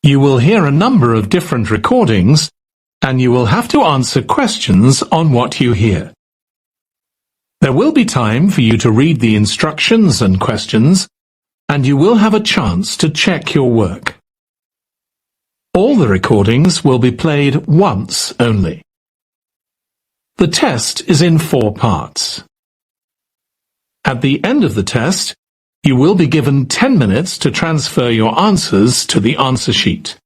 You will hear a number of different recordings, and you will have to answer questions on what you hear. There will be time for you to read the instructions and questions, and you will have a chance to check your work. All the recordings will be played once only. The test is in 4 parts. At the end of the test, you will be given 10 minutes to transfer your answers to the answer sheet.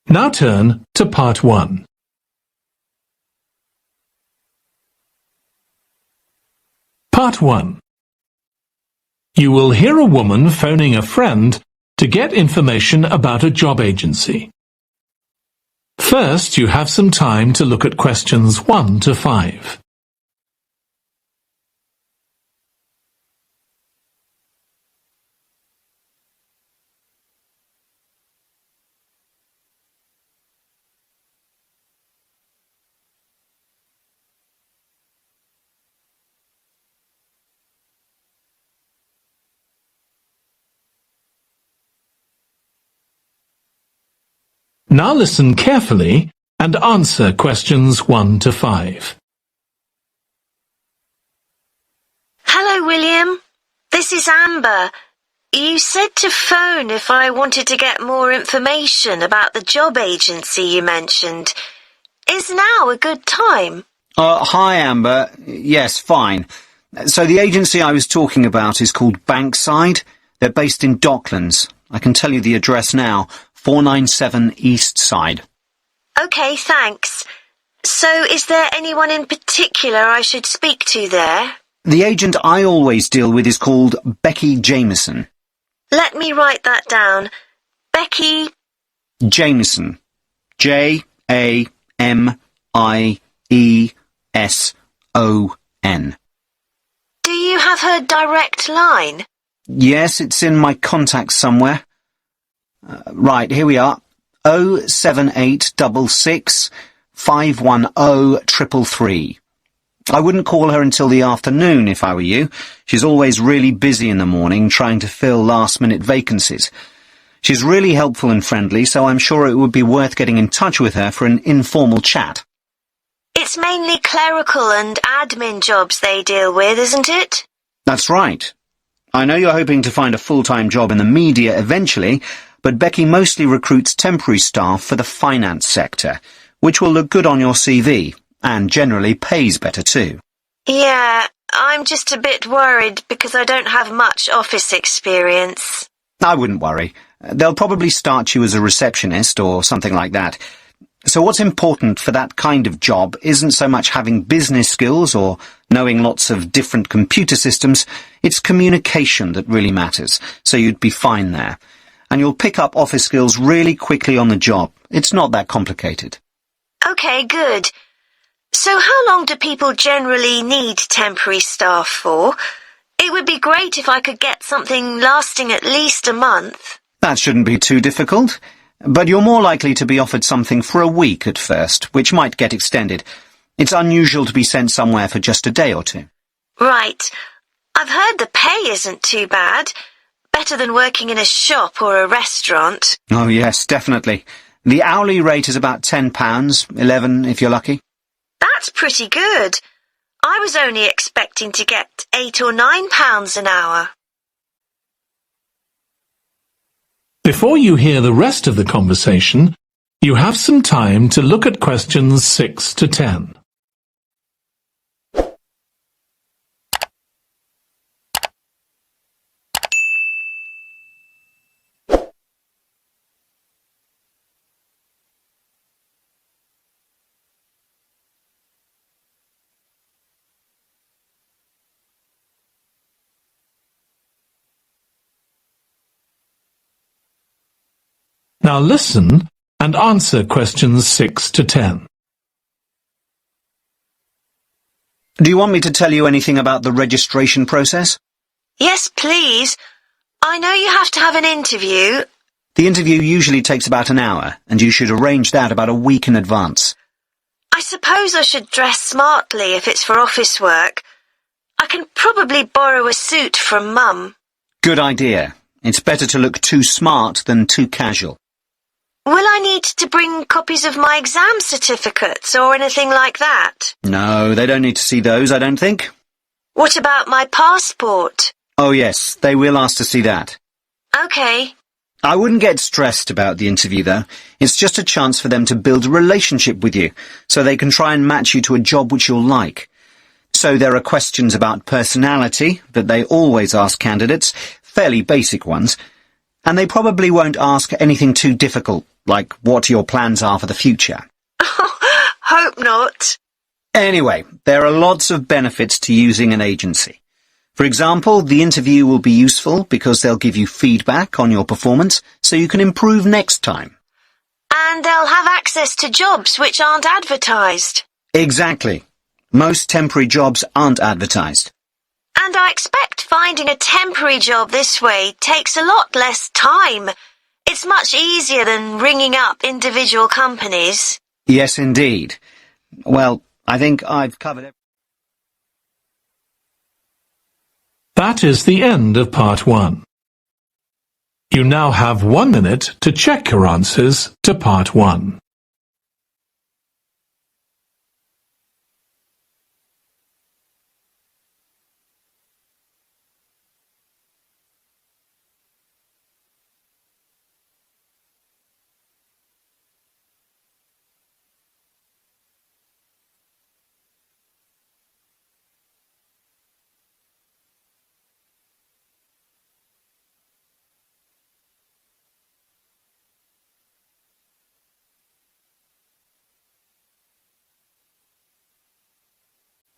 Now turn to Part 1. Part 1. You will hear a woman phoning a friend to get information about a job agency. First, you have some time to look at questions 1 to 5. Now listen carefully and answer questions 1 to 5. Hello, William. This is Amber. You said to phone if I wanted to get more information about the job agency you mentioned. Is now a good time? Hi, Amber. Yes, fine. So the agency I was talking about is called Bankside. They're based in Docklands. I can tell you the address now. 497 East Side. OK, thanks. So is there anyone in particular I should speak to there? The agent I always deal with is called Becky Jameson. Let me write that down. Becky Jameson. Jameson. Do you have her direct line? Yes, it's in my contacts somewhere. Right, here we are. 07866 510 333. I wouldn't call her until the afternoon if I were you. She's always really busy in the morning trying to fill last-minute vacancies. She's really helpful and friendly, so I'm sure it would be worth getting in touch with her for an informal chat. It's mainly clerical and admin jobs they deal with, isn't it? That's right. I know you're hoping to find a full-time job in the media eventually, but Becky mostly recruits temporary staff for the finance sector, which will look good on your CV, and generally pays better too. Yeah, I'm just a bit worried because I don't have much office experience. I wouldn't worry. They'll probably start you as a receptionist or something like that. So what's important for that kind of job isn't so much having business skills or knowing lots of different computer systems, it's communication that really matters, so you'd be fine there. And you'll pick up office skills really quickly on the job. It's not that complicated. OK, good. So how long do people generally need temporary staff for? It would be great if I could get something lasting at least a month. That shouldn't be too difficult. But you're more likely to be offered something for a week at first, which might get extended. It's unusual to be sent somewhere for just a day or two. Right. I've heard the pay isn't too bad. Better than working in a shop or a restaurant. Oh, yes, definitely. The hourly rate is about £10, 11 if you're lucky. That's pretty good. I was only expecting to get £8 or £9 an hour. Before you hear the rest of the conversation, you have some time to look at questions 6 to 10. Now listen and answer questions 6 to 10. Do you want me to tell you anything about the registration process? Yes, please. I know you have to have an interview. The interview usually takes about an hour, and you should arrange that about a week in advance. I suppose I should dress smartly if it's for office work. I can probably borrow a suit from Mum. Good idea. It's better to look too smart than too casual. Will I need to bring copies of my exam certificates or anything like that? No, they don't need to see those, I don't think. What about my passport? Oh yes, they will ask to see that. Okay. I wouldn't get stressed about the interview, though. It's just a chance for them to build a relationship with you, so they can try and match you to a job which you'll like. So there are questions about personality that they always ask candidates, fairly basic ones, and they probably won't ask anything too difficult, like what your plans are for the future. Hope not. Anyway, there are lots of benefits to using an agency. For example, the interview will be useful because they'll give you feedback on your performance so you can improve next time. And they'll have access to jobs which aren't advertised. Exactly. Most temporary jobs aren't advertised. And I expect finding a temporary job this way takes a lot less time. It's much easier than ringing up individual companies. Yes, indeed. Well, I think I've covered everything. That is the end of part 1. You now have 1 minute to check your answers to part 1.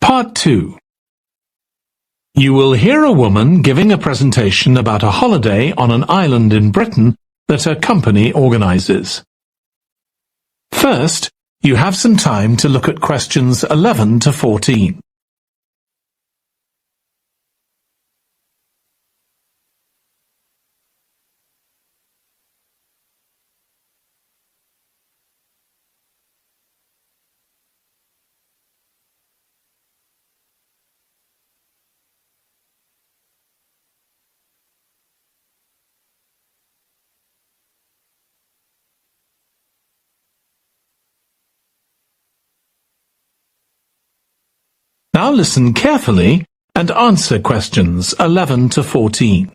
Part 2. You will hear a woman giving a presentation about a holiday on an island in Britain that her company organises. First, you have some time to look at questions 11 to 14. Now listen carefully and answer questions 11 to 14.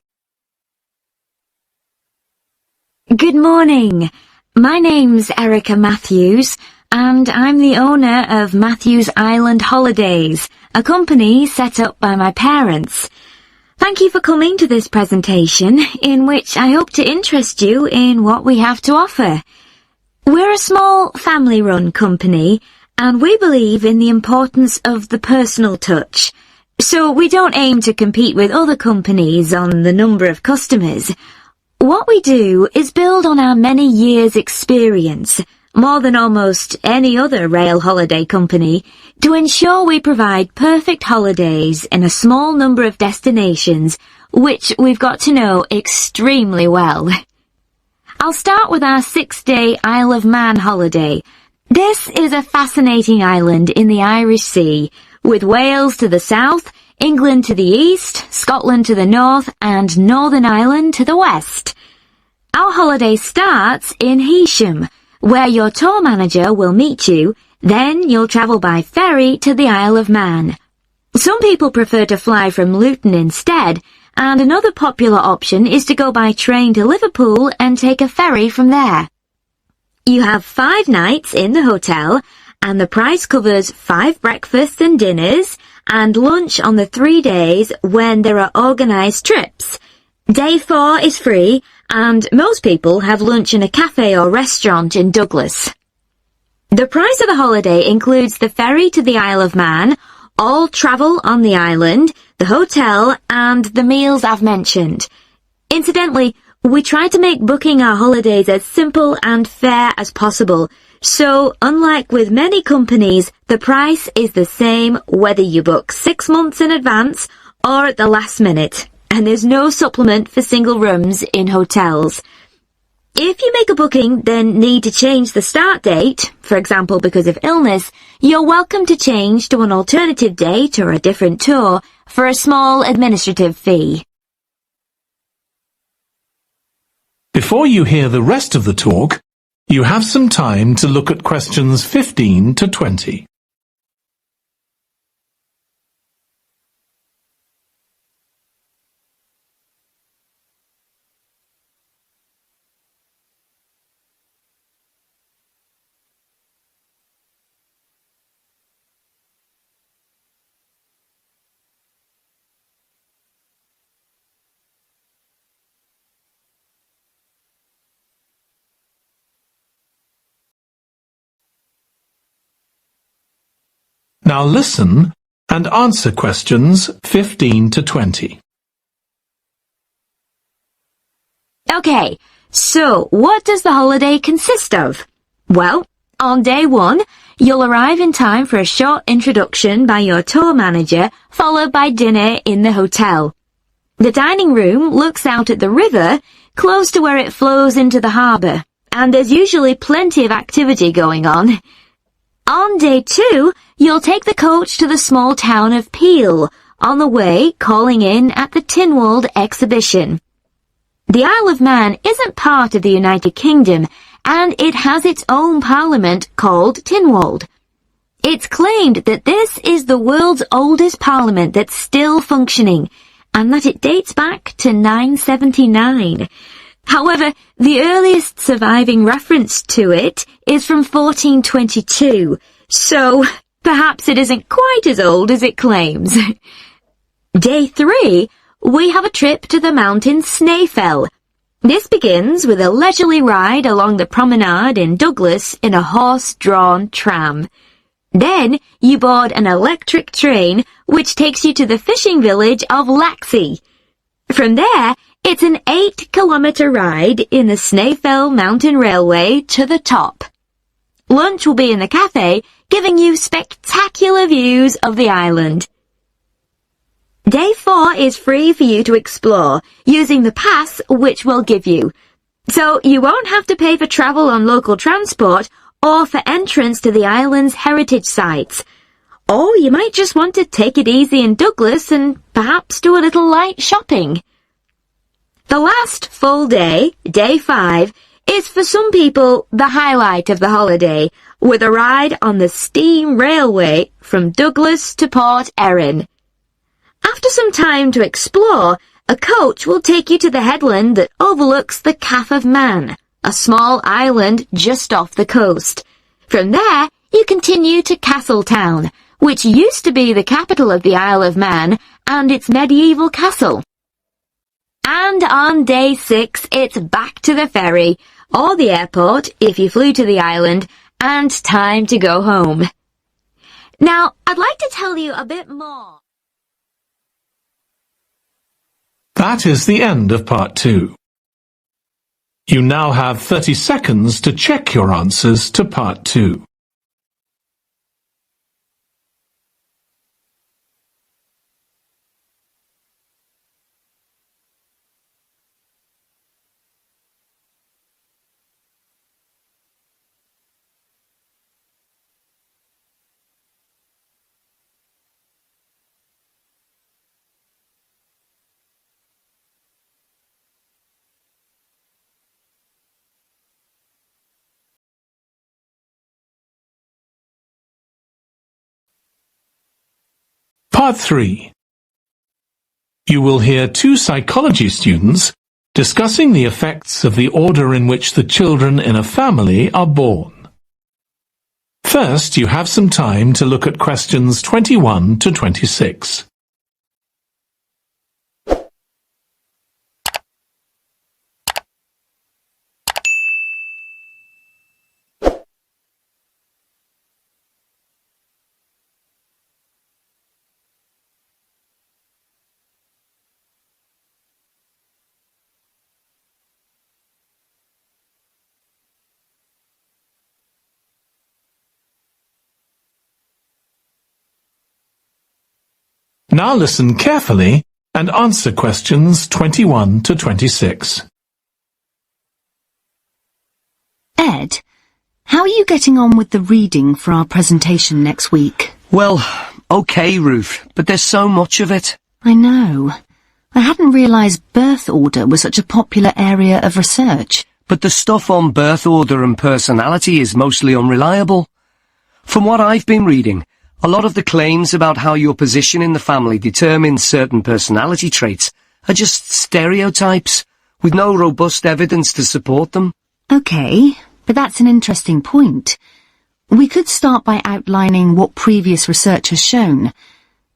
Good morning. My name's Erica Matthews, and I'm the owner of Matthews Island Holidays, a company set up by my parents. Thank you for coming to this presentation, in which I hope to interest you in what we have to offer. We're a small family-run company, and we believe in the importance of the personal touch. So we don't aim to compete with other companies on the number of customers. What we do is build on our many years' experience, more than almost any other rail holiday company, to ensure we provide perfect holidays in a small number of destinations, which we've got to know extremely well. I'll start with our 6-day Isle of Man holiday. This is a fascinating island in the Irish Sea, with Wales to the south, England to the east, Scotland to the north, and Northern Ireland to the west. Our holiday starts in Heysham, where your tour manager will meet you, then you'll travel by ferry to the Isle of Man. Some people prefer to fly from Luton instead, and another popular option is to go by train to Liverpool and take a ferry from there. You have 5 nights in the hotel, and the price covers 5 breakfasts and dinners, and lunch on the 3 days when there are organised trips. Day 4 is free, and most people have lunch in a cafe or restaurant in Douglas. The price of the holiday includes the ferry to the Isle of Man, all travel on the island, the hotel, and the meals I've mentioned. Incidentally, we try to make booking our holidays as simple and fair as possible, so unlike with many companies, the price is the same whether you book 6 months in advance or at the last minute, and there's no supplement for single rooms in hotels. If you make a booking, then need to change the start date, for example because of illness, you're welcome to change to an alternative date or a different tour for a small administrative fee. Before you hear the rest of the talk, You have some time to look at questions 15 to 20. Now listen and answer questions 15 to 20. Okay, so what does the holiday consist of? Well, on day 1, you'll arrive in time for a short introduction by your tour manager, followed by dinner in the hotel. The dining room looks out at the river, close to where it flows into the harbour, and there's usually plenty of activity going on. On day 2, you'll take the coach to the small town of Peel, on the way calling in at the Tynwald exhibition. The Isle of Man isn't part of the United Kingdom, and it has its own parliament called Tynwald. It's claimed that this is the world's oldest parliament that's still functioning, and that it dates back to 979. However, the earliest surviving reference to it is from 1422, so perhaps it isn't quite as old as it claims. Day 3, we have a trip to the mountain Snaefell. This begins with a leisurely ride along the promenade in Douglas in a horse-drawn tram. Then you board an electric train which takes you to the fishing village of Laxey. From there, it's an 8-kilometre ride in the Snaefell Mountain Railway to the top. Lunch will be in the cafe, giving you spectacular views of the island. Day 4 is free for you to explore, using the pass which we'll give you. So you won't have to pay for travel on local transport or for entrance to the island's heritage sites. Or you might just want to take it easy in Douglas and perhaps do a little light shopping. The last full day, day 5, is for some people the highlight of the holiday, with a ride on the steam railway from Douglas to Port Erin. After some time to explore, a coach will take you to the headland that overlooks the Calf of Man, a small island just off the coast. From there, you continue to Castletown, which used to be the capital of the Isle of Man and its medieval castle. And on day 6, it's back to the ferry, or the airport if you flew to the island, and time to go home. Now, I'd like to tell you a bit more. That is the end of part 2. You now have 30 seconds to check your answers to part 2. Part 3. You will hear 2 psychology students discussing the effects of the order in which the children in a family are born. First, you have some time to look at questions 21 to 26. Now listen carefully and answer questions 21 to 26. Ed, how are you getting on with the reading for our presentation next week? Well, okay, Ruth, but there's so much of it. I know. I hadn't realised birth order was such a popular area of research. but the stuff on birth order and personality is mostly unreliable. From what I've been reading, a lot of the claims about how your position in the family determines certain personality traits are just stereotypes, with no robust evidence to support them. Okay, but that's an interesting point. We could start by outlining what previous research has shown.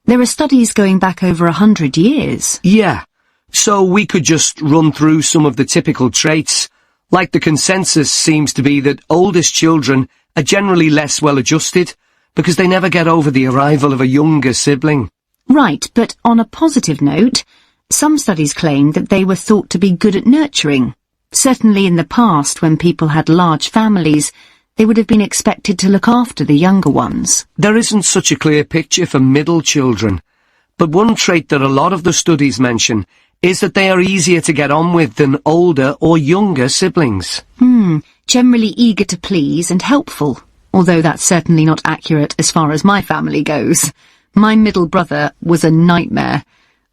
There are studies going back over 100 years. Yeah, so we could just run through some of the typical traits. Like the consensus seems to be that oldest children are generally less well-adjusted, because they never get over the arrival of a younger sibling. Right, but on a positive note, some studies claim that they were thought to be good at nurturing. Certainly in the past, when people had large families, they would have been expected to look after the younger ones. There isn't such a clear picture for middle children, but one trait that a lot of the studies mention is that they are easier to get on with than older or younger siblings. Generally eager to please and helpful, although that's certainly not accurate as far as my family goes. My middle brother was a nightmare,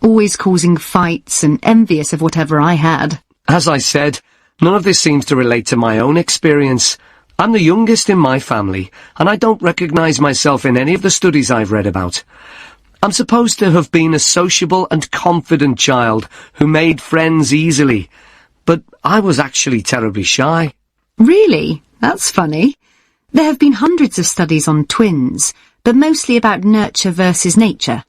always causing fights and envious of whatever I had. As I said, none of this seems to relate to my own experience. I'm the youngest in my family, and I don't recognize myself in any of the studies I've read about. I'm supposed to have been a sociable and confident child who made friends easily, but I was actually terribly shy. Really? That's funny. There have been hundreds of studies on twins, but mostly about nurture versus nature.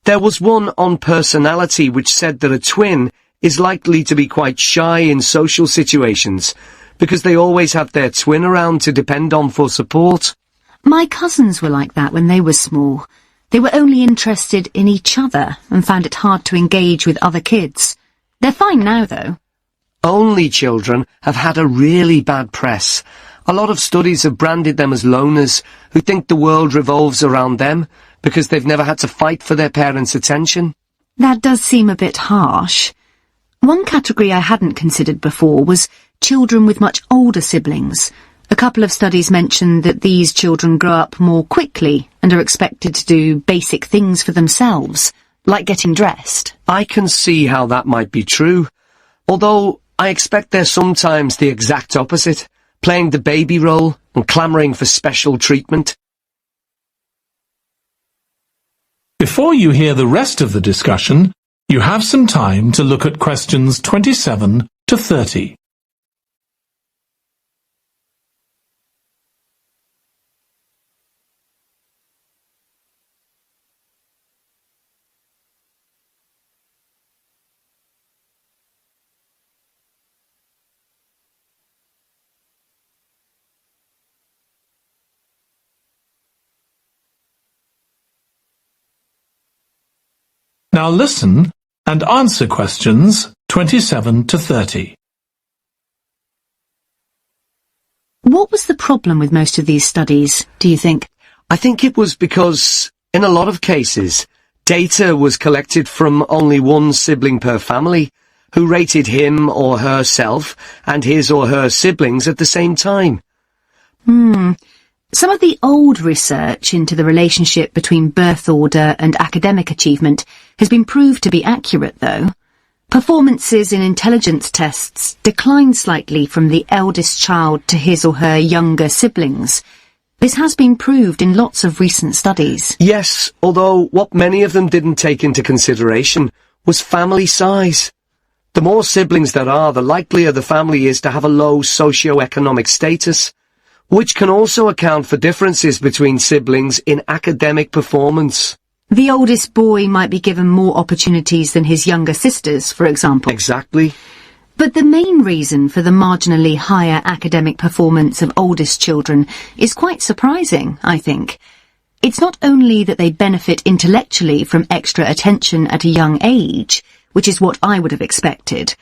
There was one on personality which said that a twin is likely to be quite shy in social situations, because they always have their twin around to depend on for support. My cousins were like that when they were small. They were only interested in each other and found it hard to engage with other kids. They're fine now, though. Only children have had a really bad press. A lot of studies have branded them as loners who think the world revolves around them because they've never had to fight for their parents' attention. That does seem a bit harsh. One category I hadn't considered before was children with much older siblings. A couple of studies mentioned that these children grow up more quickly and are expected to do basic things for themselves, like getting dressed. I can see how that might be true, although I expect they're sometimes the exact opposite, playing the baby role and clamouring for special treatment. Before you hear the rest of the discussion, you have some time to look at questions 27 to 30. Now listen and answer questions 27 to 30. What was the problem with most of these studies, do you think? I think it was because, in a lot of cases, data was collected from only one sibling per family, who rated him or herself and his or her siblings at the same time. Some of the old research into the relationship between birth order and academic achievement has been proved to be accurate, though. Performances in intelligence tests declined slightly from the eldest child to his or her younger siblings. This has been proved in lots of recent studies. Yes, although what many of them didn't take into consideration was family size. The more siblings there are, the likelier the family is to have a low socio-economic status, which can also account for differences between siblings in academic performance. The oldest boy might be given more opportunities than his younger sisters, for example. Exactly. But the main reason for the marginally higher academic performance of oldest children is quite surprising, I think. It's not only that they benefit intellectually from extra attention at a young age, which is what I would have expected.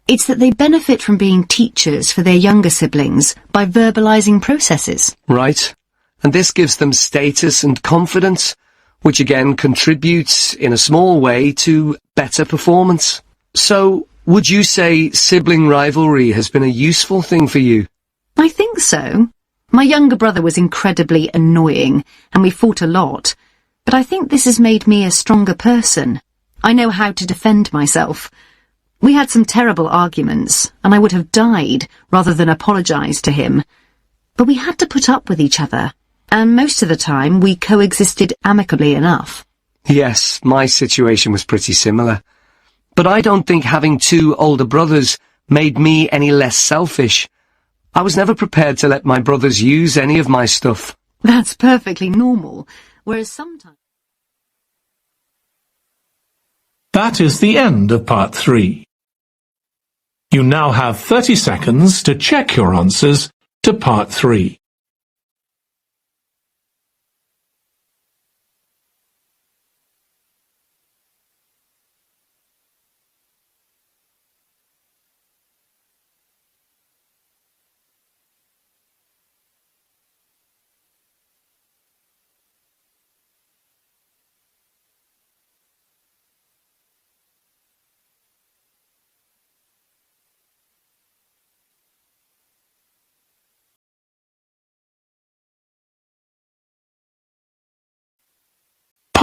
It's that they benefit from being teachers for their younger siblings by verbalizing processes. Right. And this gives them status and confidence, which again contributes in a small way to better performance. So, would you say sibling rivalry has been a useful thing for you? I think so. My younger brother was incredibly annoying, and we fought a lot. But I think this has made me a stronger person. I know how to defend myself. We had some terrible arguments, and I would have died rather than apologise to him. But we had to put up with each other, and most of the time we coexisted amicably enough. Yes, my situation was pretty similar. But I don't think having two older brothers made me any less selfish. I was never prepared to let my brothers use any of my stuff. That's perfectly normal, whereas sometimes... That is the end of part 3. You now have 30 seconds to check your answers to part 3.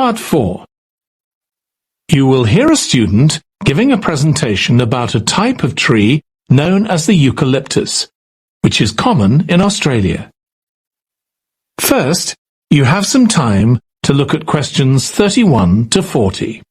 Part 4. You will hear a student giving a presentation about a type of tree known as the eucalyptus, which is common in Australia. First, you have some time to look at questions 31 to 40.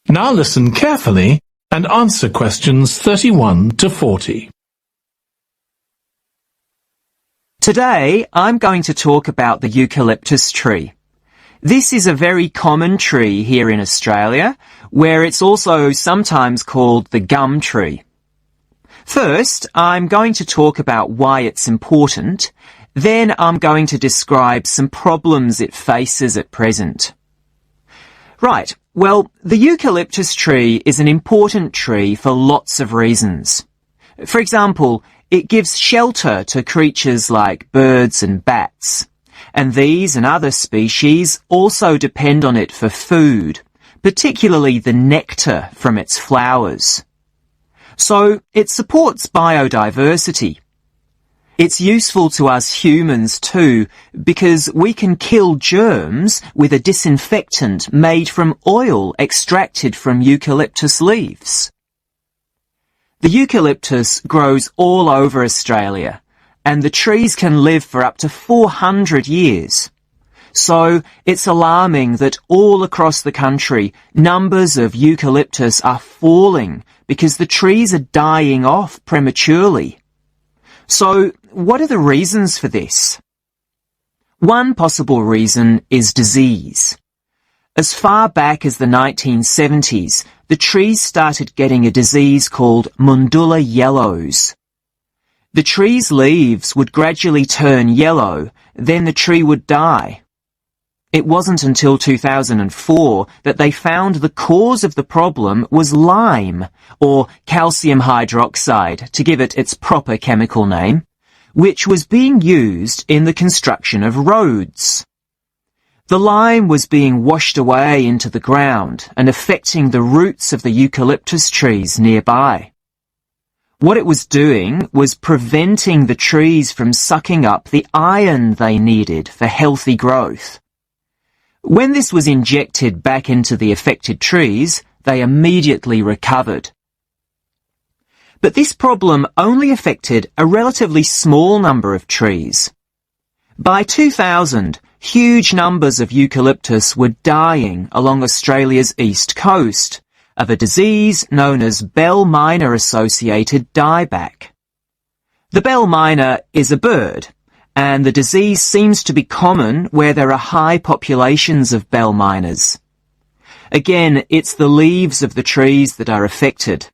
Now listen carefully and answer questions 31 to 40. Today, I'm going to talk about the eucalyptus tree. This is a very common tree here in Australia, where it's also sometimes called the gum tree. First, I'm going to talk about why it's important. Then I'm going to describe some problems it faces at present. Right. Well, the eucalyptus tree is an important tree for lots of reasons. For example, it gives shelter to creatures like birds and bats, and these and other species also depend on it for food, particularly the nectar from its flowers. So it supports biodiversity. It's useful to us humans too, because we can kill germs with a disinfectant made from oil extracted from eucalyptus leaves. The eucalyptus grows all over Australia, and the trees can live for up to 400 years. So it's alarming that all across the country, numbers of eucalyptus are falling because the trees are dying off prematurely. So, what are the reasons for this? One possible reason is disease. As far back as the 1970s, the trees started getting a disease called Mundula yellows. The tree's leaves would gradually turn yellow, then the tree would die. It wasn't until 2004 that they found the cause of the problem was lime, or calcium hydroxide, to give it its proper chemical name, which was being used in the construction of roads. The lime was being washed away into the ground and affecting the roots of the eucalyptus trees nearby. What it was doing was preventing the trees from sucking up the iron they needed for healthy growth. When this was injected back into the affected trees, they immediately recovered. But this problem only affected a relatively small number of trees. By 2000, huge numbers of eucalyptus were dying along Australia's east coast of a disease known as bell miner-associated dieback. The bell miner is a bird, and the disease seems to be common where there are high populations of bell miners. Again, it's the leaves of the trees that are affected.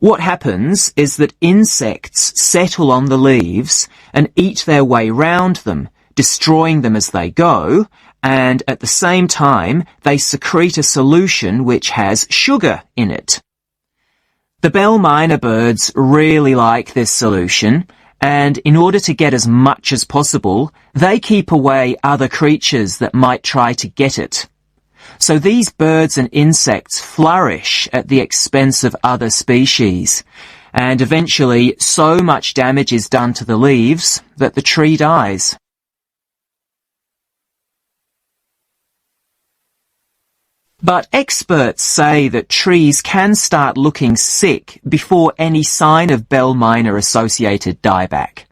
What happens is that insects settle on the leaves and eat their way round them, destroying them as they go, and at the same time they secrete a solution which has sugar in it. The bell miner birds really like this solution, and in order to get as much as possible, they keep away other creatures that might try to get it. So these birds and insects flourish at the expense of other species, and eventually so much damage is done to the leaves that the tree dies. But experts say that trees can start looking sick before any sign of bell miner-associated dieback.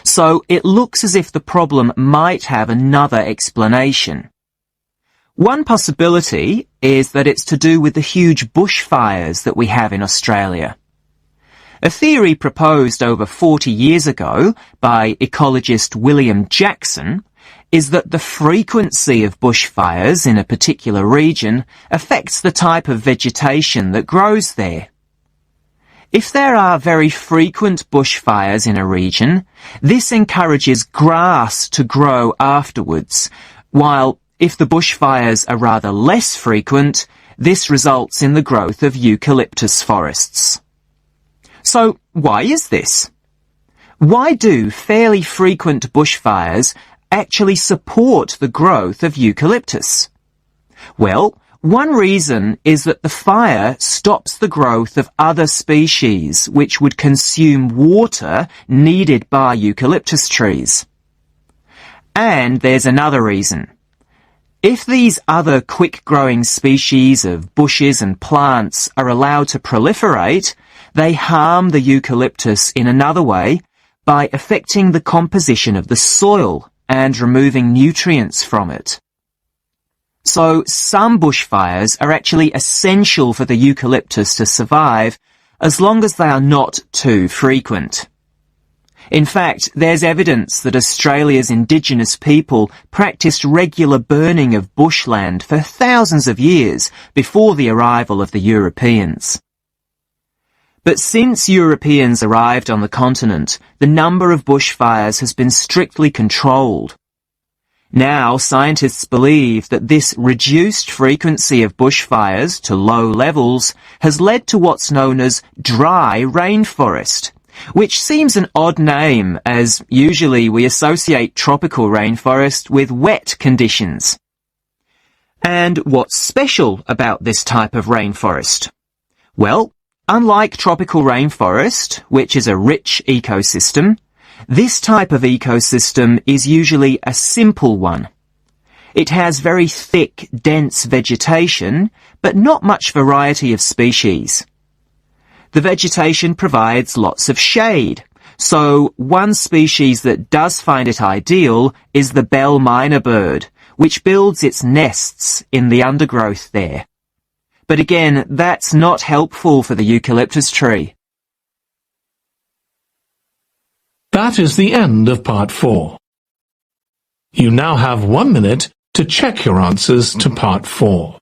So it looks as if the problem might have another explanation. One possibility is that it's to do with the huge bushfires that we have in Australia. A theory proposed over 40 years ago by ecologist William Jackson is that the frequency of bushfires in a particular region affects the type of vegetation that grows there. If there are very frequent bushfires in a region, this encourages grass to grow afterwards, while if the bushfires are rather less frequent, this results in the growth of eucalyptus forests. So, why is this? Why do fairly frequent bushfires actually support the growth of eucalyptus? Well, one reason is that the fire stops the growth of other species which would consume water needed by eucalyptus trees. And there's another reason. If these other quick-growing species of bushes and plants are allowed to proliferate, they harm the eucalyptus in another way by affecting the composition of the soil and removing nutrients from it. So some bushfires are actually essential for the eucalyptus to survive as long as they are not too frequent. In fact, there's evidence that Australia's Indigenous people practiced regular burning of bushland for thousands of years before the arrival of the Europeans. But since Europeans arrived on the continent, the number of bushfires has been strictly controlled. Now, scientists believe that this reduced frequency of bushfires to low levels has led to what's known as dry rainforest, which seems an odd name as usually we associate tropical rainforest with wet conditions. And what's special about this type of rainforest? Well, unlike tropical rainforest, which is a rich ecosystem, this type of ecosystem is usually a simple one. It has very thick, dense vegetation, but not much variety of species. The vegetation provides lots of shade, so one species that does find it ideal is the bell miner bird, which builds its nests in the undergrowth there. But again, that's not helpful for the eucalyptus tree. That is the end of part 4. You now have 1 minute to check your answers to part 4.